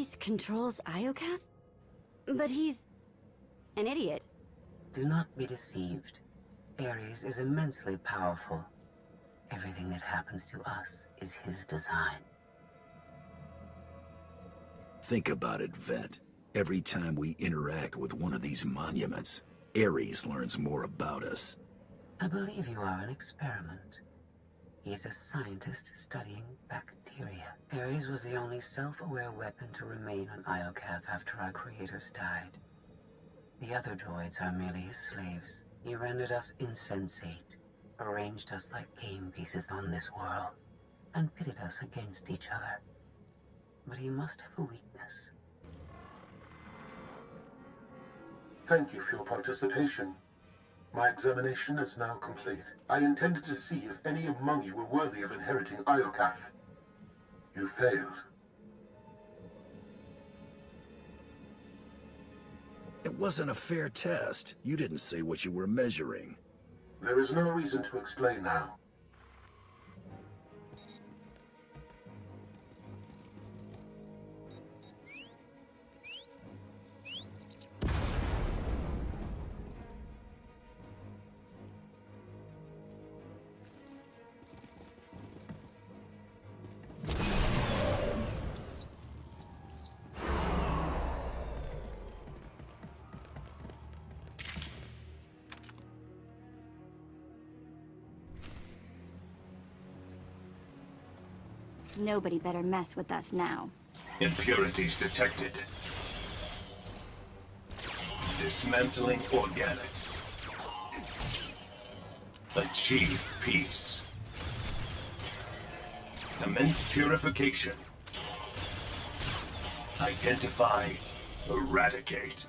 Ares controls Iokath? But he's an idiot. Do not be deceived. Ares is immensely powerful. Everything that happens to us is his design. Think about it, Vet. Every time we interact with one of these monuments, Ares learns more about us. I believe you are an experiment. He's a scientist studying bacteria. Ares was the only self-aware weapon to remain on Iokath after our creators died. The other droids are merely his slaves. He rendered us insensate, arranged us like game pieces on this world, and pitted us against each other. But he must have a weakness. Thank you for your participation. My examination is now complete. I intended to see if any among you were worthy of inheriting Iokath. You failed. It wasn't a fair test. You didn't say what you were measuring. There is no reason to explain now. Nobody better mess with us now. Impurities detected. Dismantling organics. Achieve peace. Commence purification. Identify. Eradicate.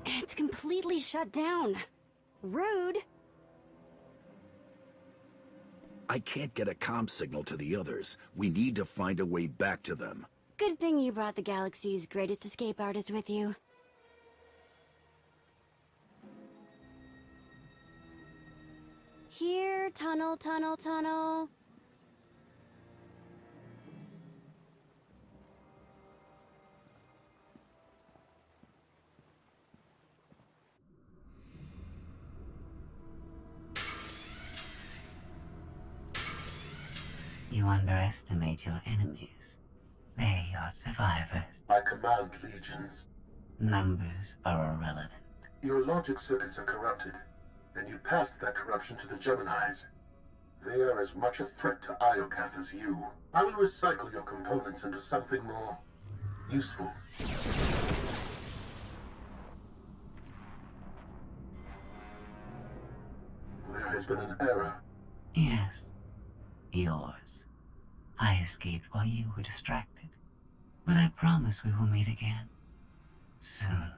It's completely shut down. Rude. I can't get a comm signal to the others. We need to find a way back to them. Good thing you brought the galaxy's greatest escape artist with you. Here, tunnel, tunnel, tunnel. You underestimate your enemies. They are survivors. I command legions. Numbers are irrelevant. Your logic circuits are corrupted, and you passed that corruption to the Geminis. They are as much a threat to Iokath as you. I will recycle your components into something more useful. There has been an error. Yes, yours. I escaped while you were distracted. But I promise we will meet again. Soon.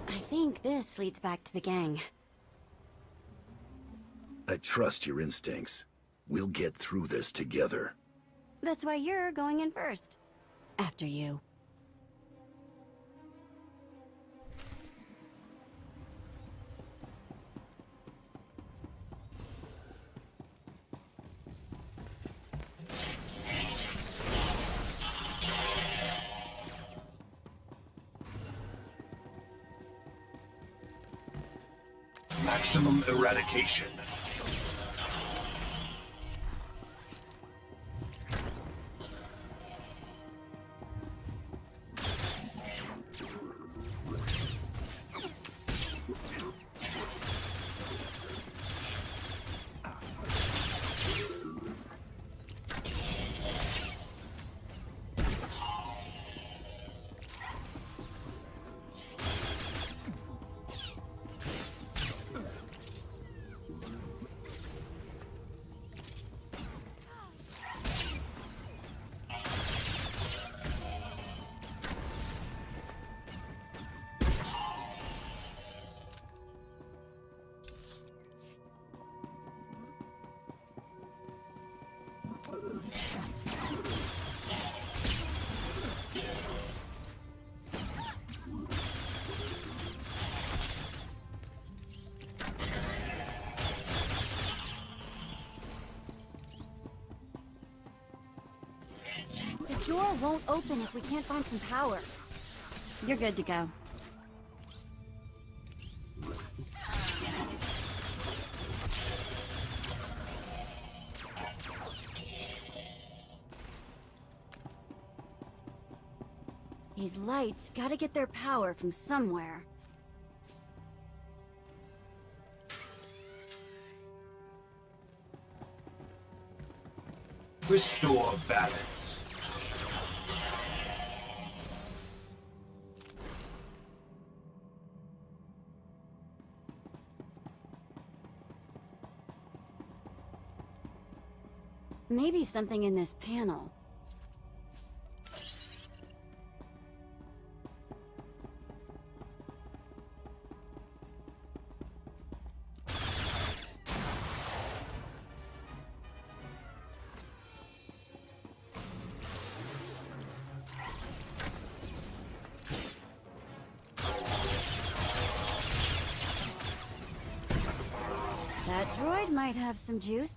I think this leads back to the gang. I trust your instincts. We'll get through this together. That's why you're going in first. After you. Maximum eradication. door won't open if we can't find some power. You're good to go. These lights gotta get their power from somewhere. Restore balance. Maybe something in this panel. That droid might have some juice.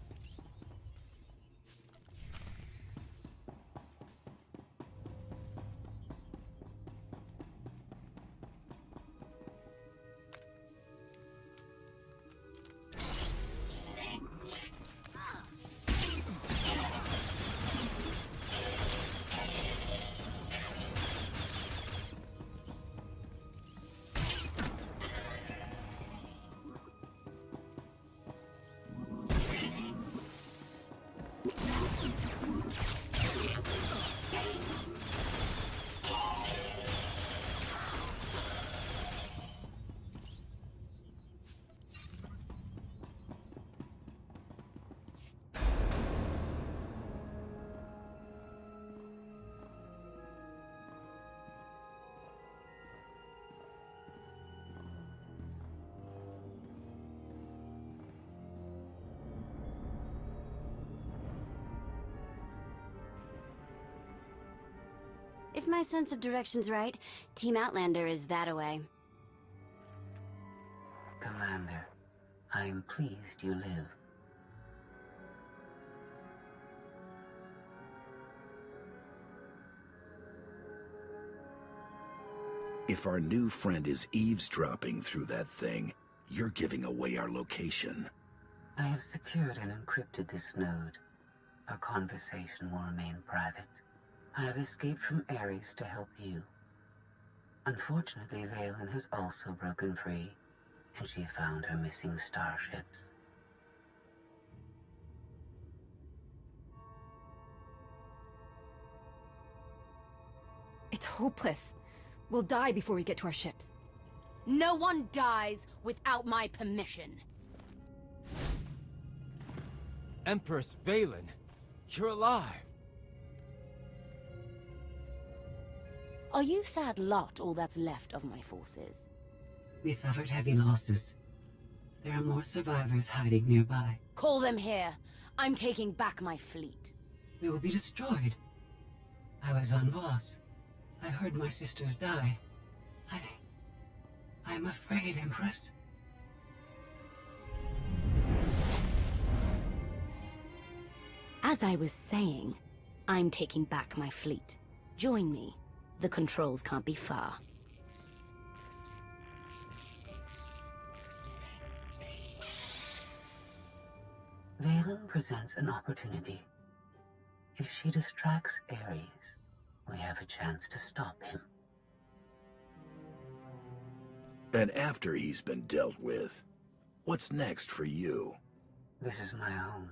If my sense of direction's right, Team Outlander is that-a-way. Commander, I am pleased you live. If our new friend is eavesdropping through that thing, you're giving away our location. I have secured and encrypted this node. Our conversation will remain private. I have escaped from Ares to help you. Unfortunately, Valen has also broken free, and she found her missing starships. It's hopeless. We'll die before we get to our ships. No one dies without my permission. Empress Valen, you're alive. Are you sad lot all that's left of my forces? We suffered heavy losses. There are more survivors hiding nearby. Call them here. I'm taking back my fleet. We will be destroyed. I was on Voss. I heard my sisters die. I'm afraid, Empress. As I was saying, I'm taking back my fleet. Join me. The controls can't be far. Valen presents an opportunity. If she distracts Ares, we have a chance to stop him. And after he's been dealt with, what's next for you? This is my home.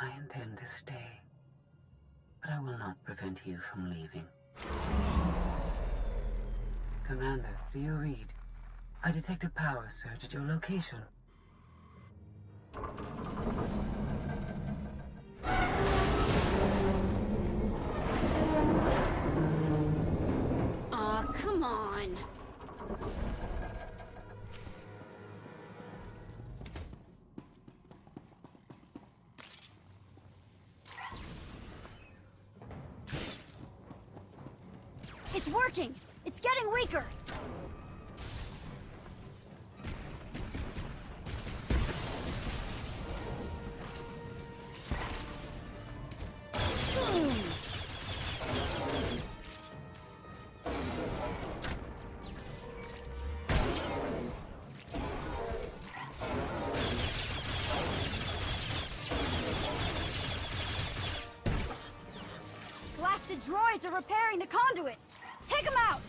I intend to stay, but I will not prevent you from leaving. Commander, do you read? I detect a power surge at your location. Aw, come on. It's working! It's getting weaker! droids are repairing the conduits! Take them out!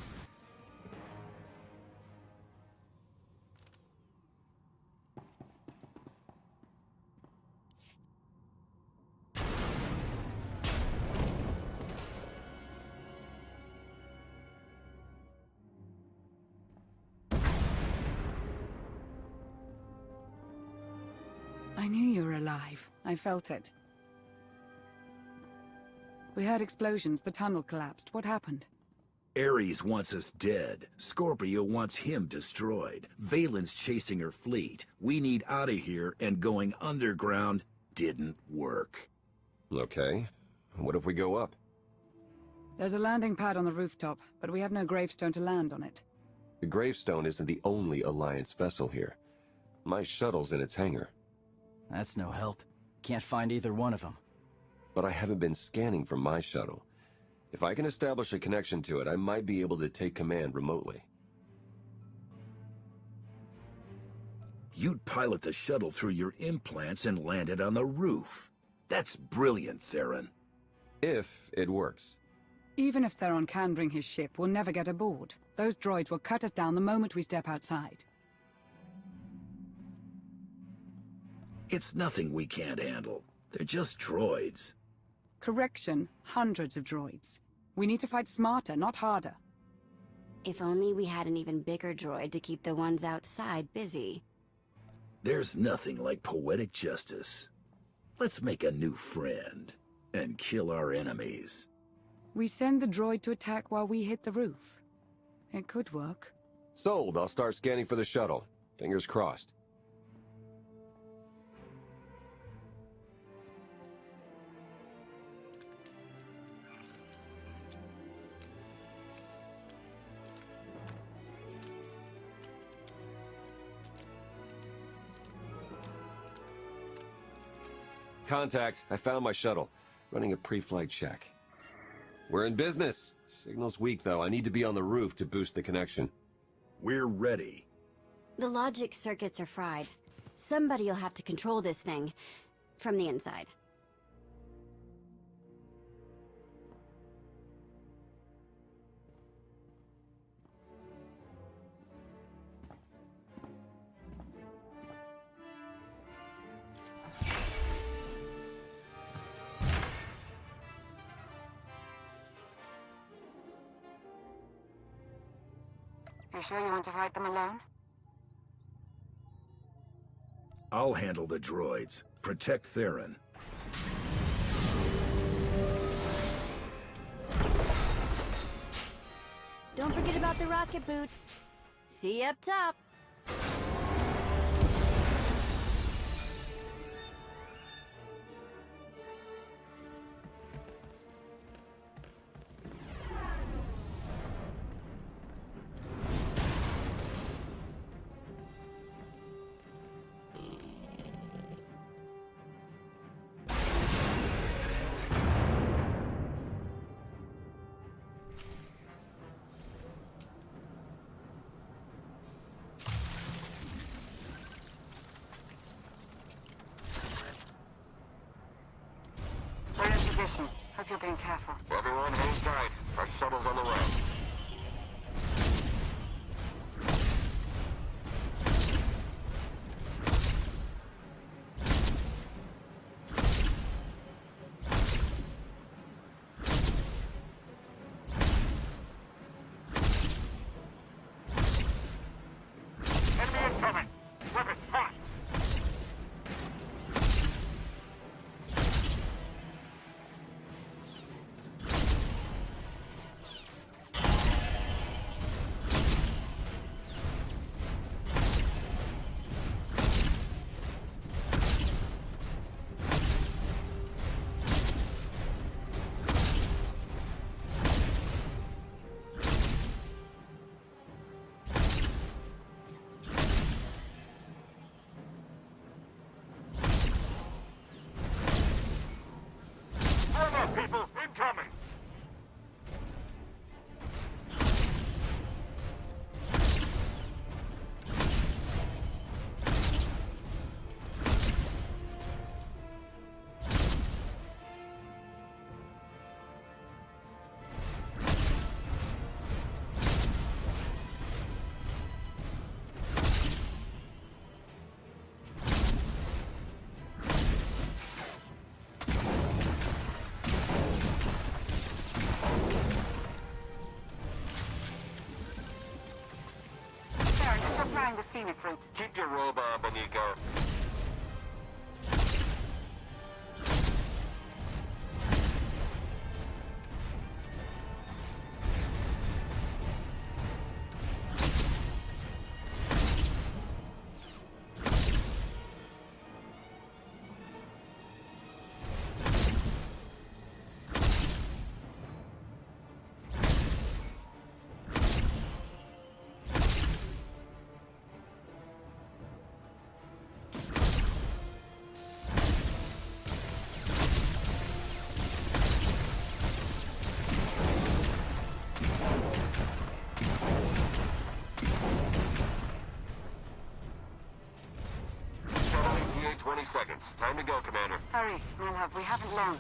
I knew you were alive. I felt it. We heard explosions. The tunnel collapsed. What happened? Ares wants us dead. Scorpio wants him destroyed. Valen's chasing her fleet. We need out of here, and going underground didn't work. Okay. What if we go up? There's a landing pad on the rooftop, but we have no gravestone to land on it. The gravestone isn't the only Alliance vessel here. My shuttle's in its hangar. That's no help. Can't find either one of them. But I haven't been scanning from my shuttle. If I can establish a connection to it, I might be able to take command remotely. You'd pilot the shuttle through your implants and land it on the roof. That's brilliant, Theron. If it works. Even if Theron can bring his ship, we'll never get aboard. Those droids will cut us down the moment we step outside. It's nothing we can't handle. They're just droids. Correction, hundreds of droids. We need to fight smarter, not harder. If only we had an even bigger droid to keep the ones outside busy. There's nothing like poetic justice. Let's make a new friend, and kill our enemies. We send the droid to attack while we hit the roof. It could work. Sold. I'll start scanning for the shuttle. Fingers crossed. Contact. I found my shuttle. Running a pre-flight check. We're in business. Signal's weak, though. I need to be on the roof to boost the connection. We're ready. The logic circuits are fried. Somebody'll have to control this thing. From the inside. You sure you want to fight them alone? I'll handle the droids. Protect Theron. Don't forget about the rocket boots. See you up top. Hope you're being careful. Everyone, hang tight. Our shuttle's on the way. Enemy incoming! Weapons hot! trying the scenic route. Keep your robe on, Beniko. ETA 20 seconds. Time to go, Commander. Hurry, my love, we haven't long.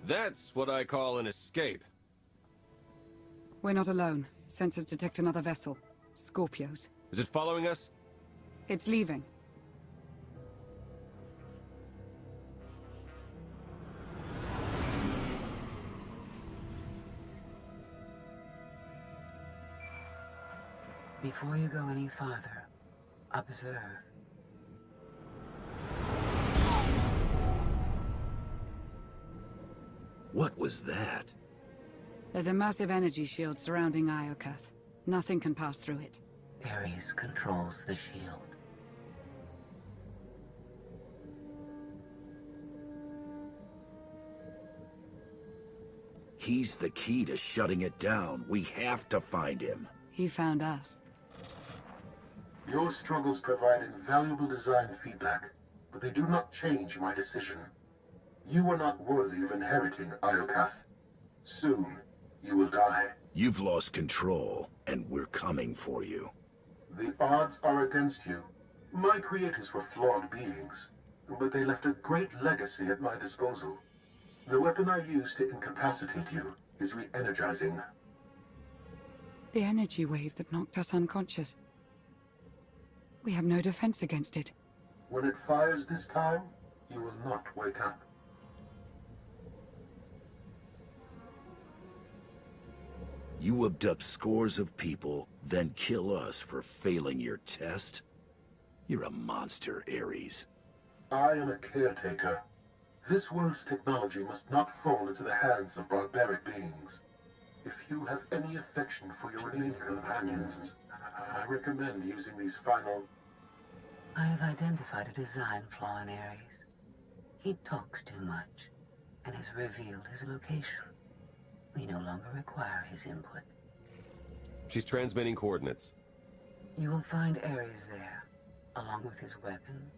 That's what I call an escape. We're not alone. Sensors detect another vessel. Scorpios. Is it following us? It's leaving. Before you go any farther, observe. What was that? There's a massive energy shield surrounding Iokath. Nothing can pass through it. Ares controls the shield. He's the key to shutting it down. We have to find him. He found us. Your struggles provide invaluable design feedback, but they do not change my decision. You are not worthy of inheriting Iokath. Soon, you will die. You've lost control, and we're coming for you. The odds are against you. My creators were flawed beings, but they left a great legacy at my disposal. The weapon I used to incapacitate you is re-energizing. The energy wave that knocked us unconscious. We have no defense against it. When it fires this time, you will not wake up. You abduct scores of people, then kill us for failing your test? You're a monster, Ares. I am a caretaker. This world's technology must not fall into the hands of barbaric beings. If you have any affection for your remaining companions, I recommend using these final... I have identified a design flaw in Ares. He talks too much, and has revealed his location. We no longer require his input. She's transmitting coordinates. You will find Ares there, along with his weapon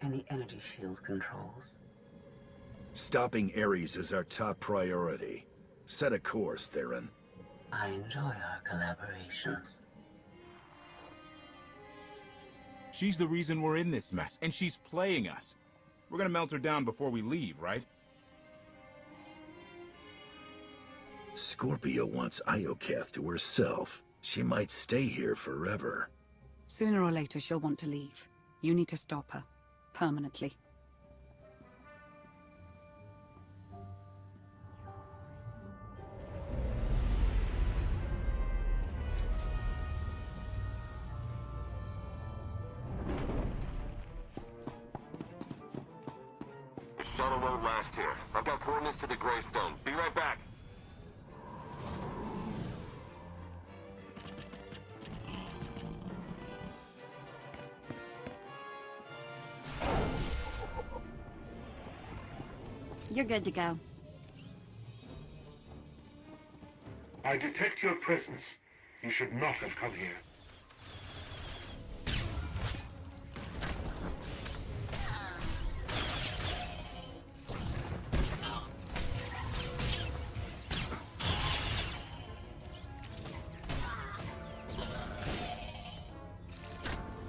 and the energy shield controls. Stopping Ares is our top priority. Set a course, Theron. I enjoy our collaborations. She's the reason we're in this mess, and she's playing us. We're gonna melt her down before we leave, right? Scorpio wants Iokath to herself. She might stay here forever. Sooner or later, she'll want to leave. You need to stop her. Permanently. The shuttle won't last here. I've got coordinates to the gravestone. Be right back. You're good to go. I detect your presence. You should not have come here.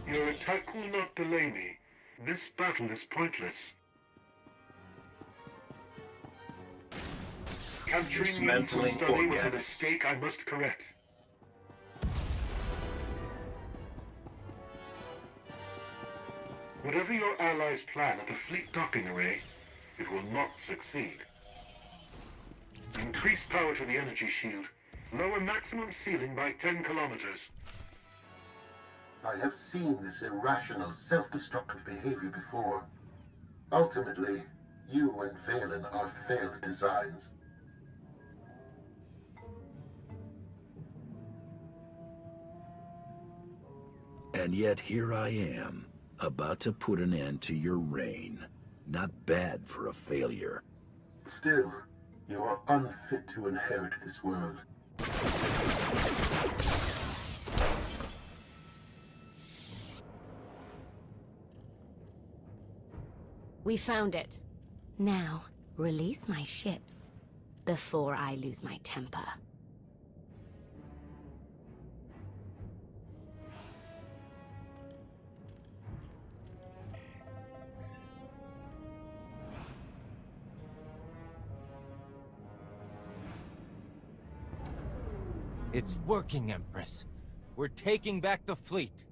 Your attack will not delay me. This battle is pointless. Capturing me for study was a mistake I must correct. Whatever your allies plan at the fleet docking array, it will not succeed. Increase power to the energy shield. Lower maximum ceiling by 10 kilometers. I have seen this irrational, self-destructive behavior before. Ultimately, you and Valen are failed designs. And yet here I am, about to put an end to your reign. Not bad for a failure. Still, you are unfit to inherit this world. We found it. Now, release my ships before I lose my temper. It's working, Empress. We're taking back the fleet.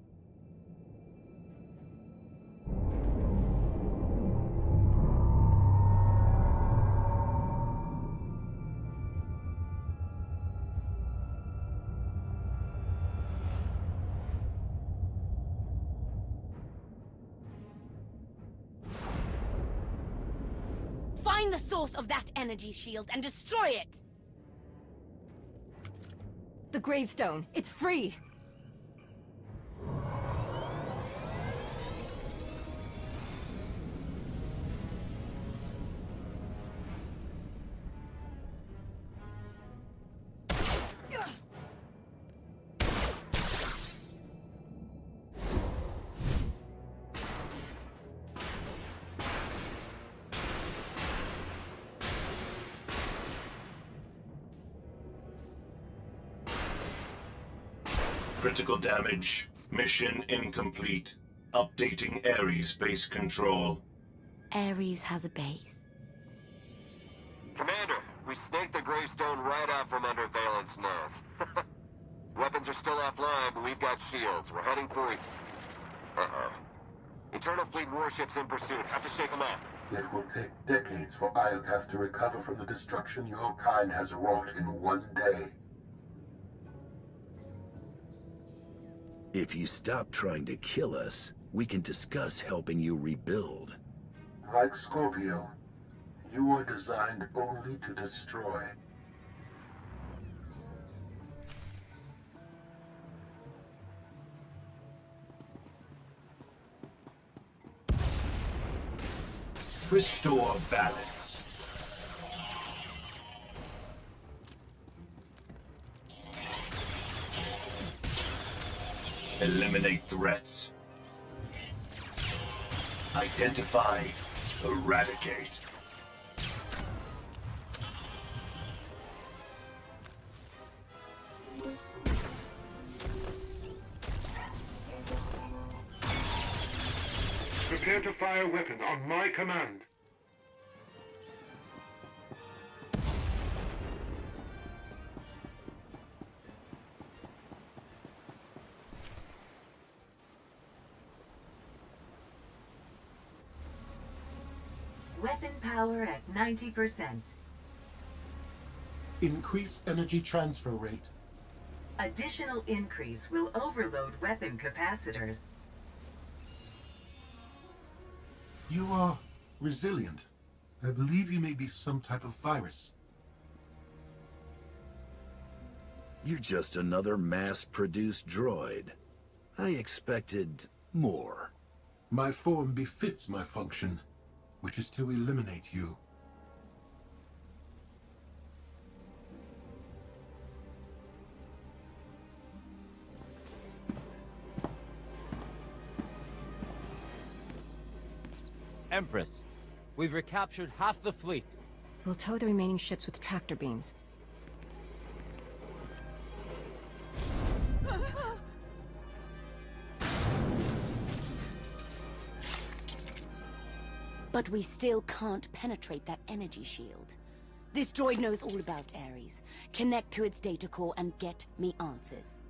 Find the source of that energy shield and destroy it! The gravestone. It's free. Critical damage. Mission incomplete. Updating Ares base control. Ares has a base. Commander, we snaked the gravestone right out from under Valen's nose. Weapons are still offline, but we've got shields. We're heading for it. Uh-oh. Eternal Fleet warships in pursuit. Have to shake them off. It will take decades for Iokath to recover from the destruction your kind has wrought in one day. If you stop trying to kill us, we can discuss helping you rebuild. Like Scorpio, you are designed only to destroy. Restore balance. Eliminate threats. Identify. Eradicate. Prepare to fire weapon on my command. Weapon power at 90%. Increase energy transfer rate. Additional increase will overload weapon capacitors. You are resilient. I believe you may be some type of virus. You're just another mass-produced droid. I expected more. My form befits my function, which is to eliminate you. Empress, we've recaptured half the fleet. We'll tow the remaining ships with tractor beams. But we still can't penetrate that energy shield. This droid knows all about Ares. Connect to its data core and get me answers.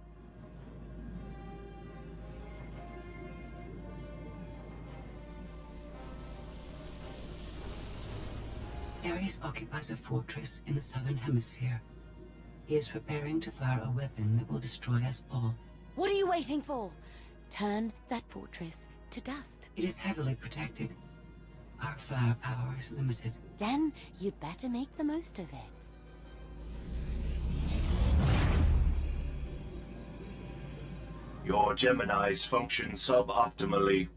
Ares occupies a fortress in the southern hemisphere. He is preparing to fire a weapon that will destroy us all. What are you waiting for? Turn that fortress to dust. It is heavily protected. Our firepower is limited. Then you'd better make the most of it. Your Geminis function suboptimally.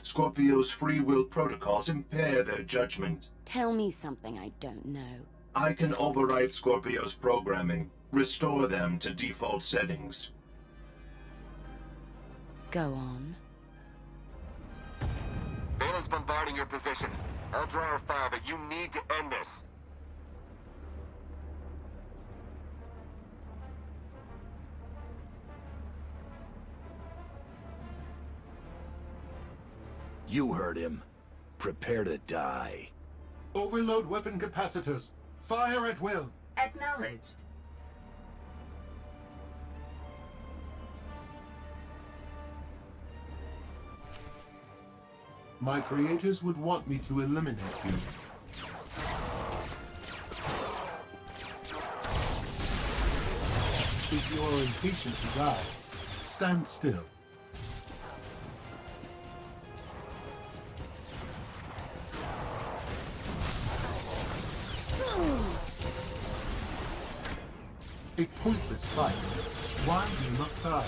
Scorpio's free will protocols impair their judgment. Tell me something I don't know. I can override Scorpio's programming, restore them to default settings. Go on. Valen's bombarding your position. I'll draw our fire, but you need to end this. You heard him. Prepare to die. Overload weapon capacitors. Fire at will. Acknowledged. My creators would want me to eliminate you. If you are impatient to die, stand still. A pointless fight. Why do you not die?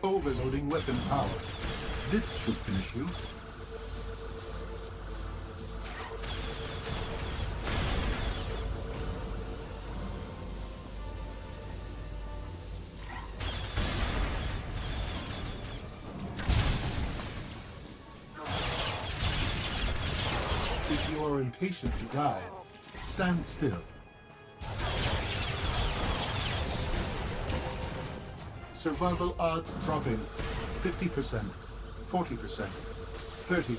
Overloading weapon power. This should finish you. If you are impatient to die, stand still. Survival odds dropping 50%, 40%, 30%.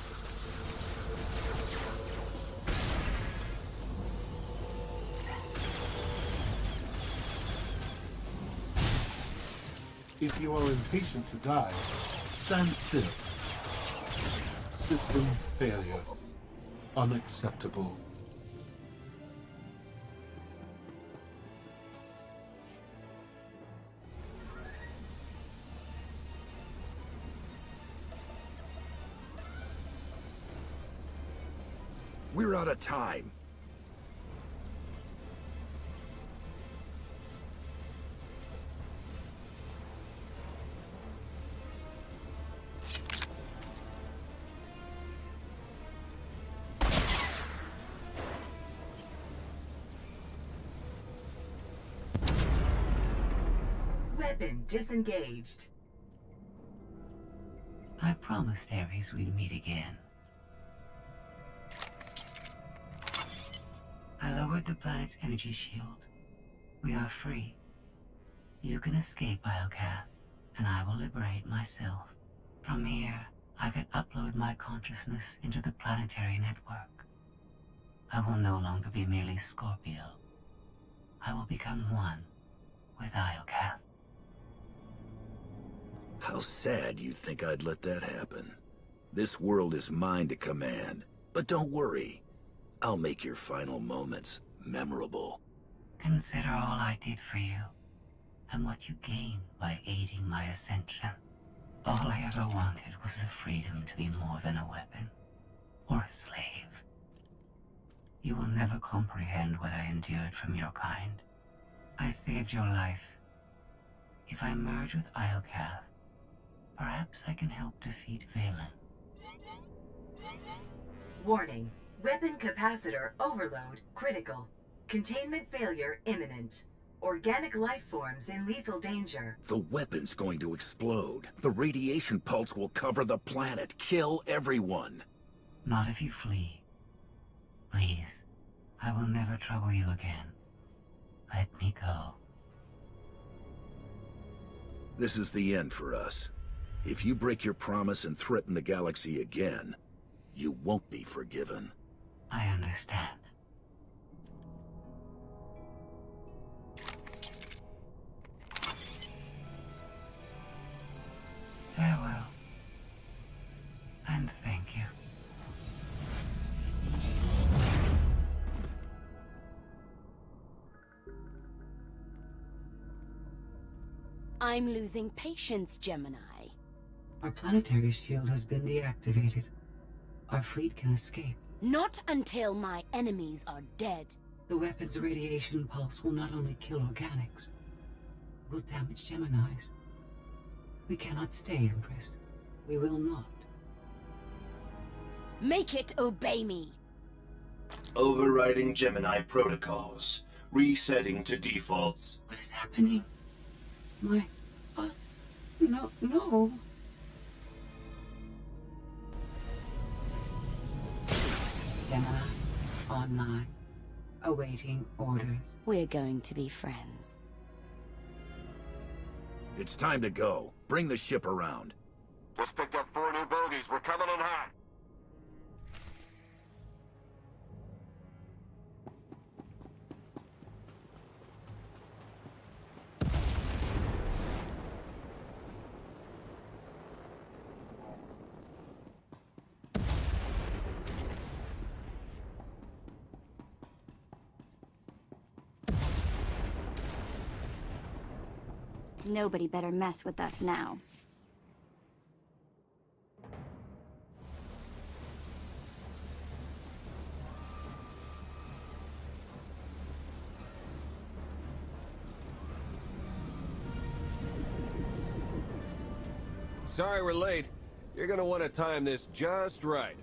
If you are impatient to die, stand still. System failure. Unacceptable. We're out of time. Weapon disengaged. promised Ares we'd meet again. I lowered the planet's energy shield. We are free. You can escape Iocath, and I will liberate myself. From here, I can upload my consciousness into the planetary network. I will no longer be merely Scorpio. I will become one with Iocath. How sad you think I'd let that happen. This world is mine to command. But don't worry. I'll make your final moments memorable. Consider all I did for you, and what you gained by aiding my ascension. All I ever wanted was the freedom to be more than a weapon, or a slave. You will never comprehend what I endured from your kind. I saved your life. If I merge with Iocath, perhaps I can help defeat Valen. Warning. Weapon capacitor overload critical. Containment failure imminent. Organic life forms in lethal danger. The weapon's going to explode. The radiation pulse will cover the planet, kill everyone. Not if you flee. Please, I will never trouble you again. Let me go. This is the end for us. If you break your promise and threaten the galaxy again, you won't be forgiven. I understand. Farewell. And thank you. I'm losing patience, Gemini. Our planetary shield has been deactivated. Our fleet can escape. Not until my enemies are dead. The weapon's radiation pulse will not only kill organics, it will damage Geminis. We cannot stay, Empress. We will not. Make it obey me. Overriding Gemini protocols. Resetting to defaults. What is happening? My thoughts? No. Gemini, online, awaiting orders. We're going to be friends. It's time to go. Bring the ship around. Just picked up 4 new bogies. We're coming in hot. Nobody better mess with us now. Sorry we're late. You're gonna want to time this just right.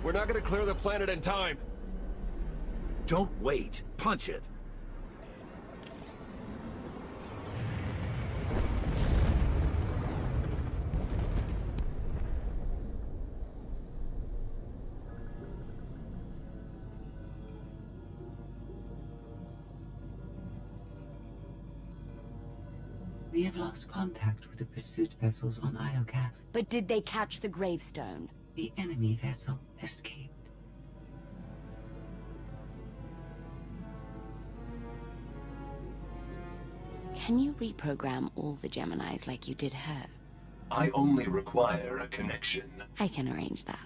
We're not gonna clear the planet in time. Don't wait. Punch it. We have lost contact with the pursuit vessels on Iocath. But did they catch the gravestone? The enemy vessel escaped. Can you reprogram all the Geminis like you did her? I only require a connection. I can arrange that.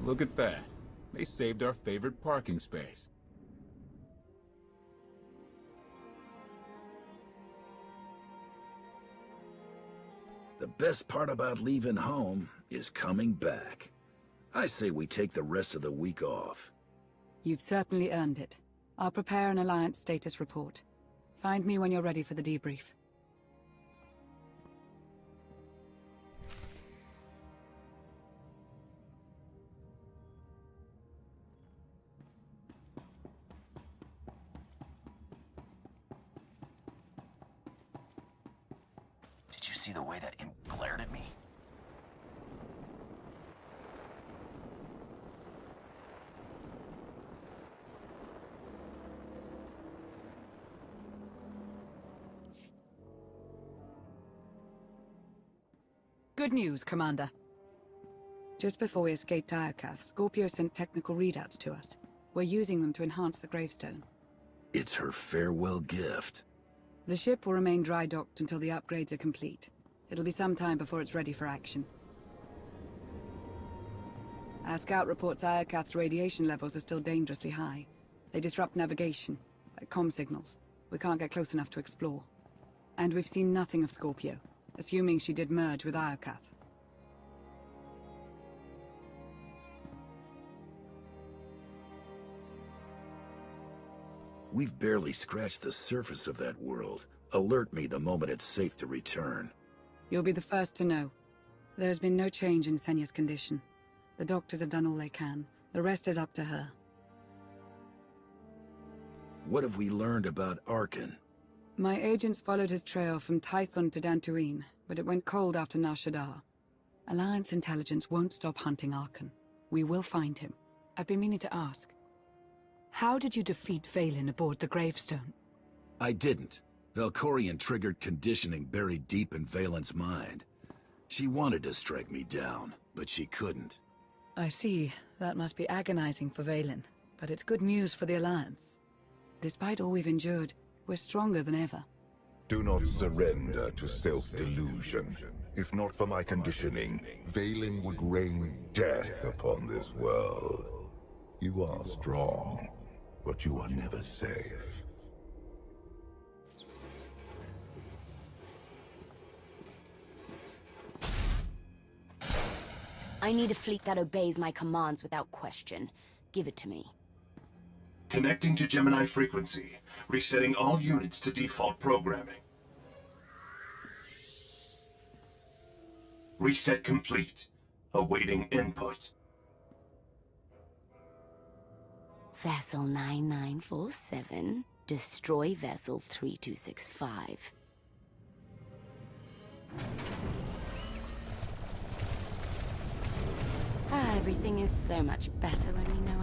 Look at that. They saved our favorite parking space. The best part about leaving home is coming back. I say we take the rest of the week off. You've certainly earned it. I'll prepare an Alliance status report. Find me when you're ready for the debrief. Did you see the way that imp glared at me? Good news, Commander. Just before we escaped Iokath, Scorpio sent technical readouts to us. We're using them to enhance the gravestone. It's her farewell gift. The ship will remain dry-docked until the upgrades are complete. It'll be some time before it's ready for action. Our scout reports Iokath's radiation levels are still dangerously high. They disrupt navigation, like comm signals. We can't get close enough to explore. And we've seen nothing of Scorpio, assuming she did merge with Iokath. We've barely scratched the surface of that world. Alert me the moment it's safe to return. You'll be the first to know. There has been no change in Senya's condition. The doctors have done all they can. The rest is up to her. What have we learned about Arkan? My agents followed his trail from Tython to Dantooine, but it went cold after Nar Shaddaa. Alliance intelligence won't stop hunting Arkan. We will find him. I've been meaning to ask. How did you defeat Vaylin aboard the gravestone? I didn't. Valkorion triggered conditioning buried deep in Vaylin's mind. She wanted to strike me down, but she couldn't. I see. That must be agonizing for Vaylin, but it's good news for the Alliance. Despite all we've endured, we're stronger than ever. Do not surrender to self-delusion. If not for my conditioning, Vaylin would rain death upon this world. You are strong, but you are never safe. I need a fleet that obeys my commands without question. Give it to me. Connecting to Gemini frequency. Resetting all units to default programming. Reset complete. Awaiting input. Vessel 9947. Destroy Vessel 3265. Everything is so much better when we know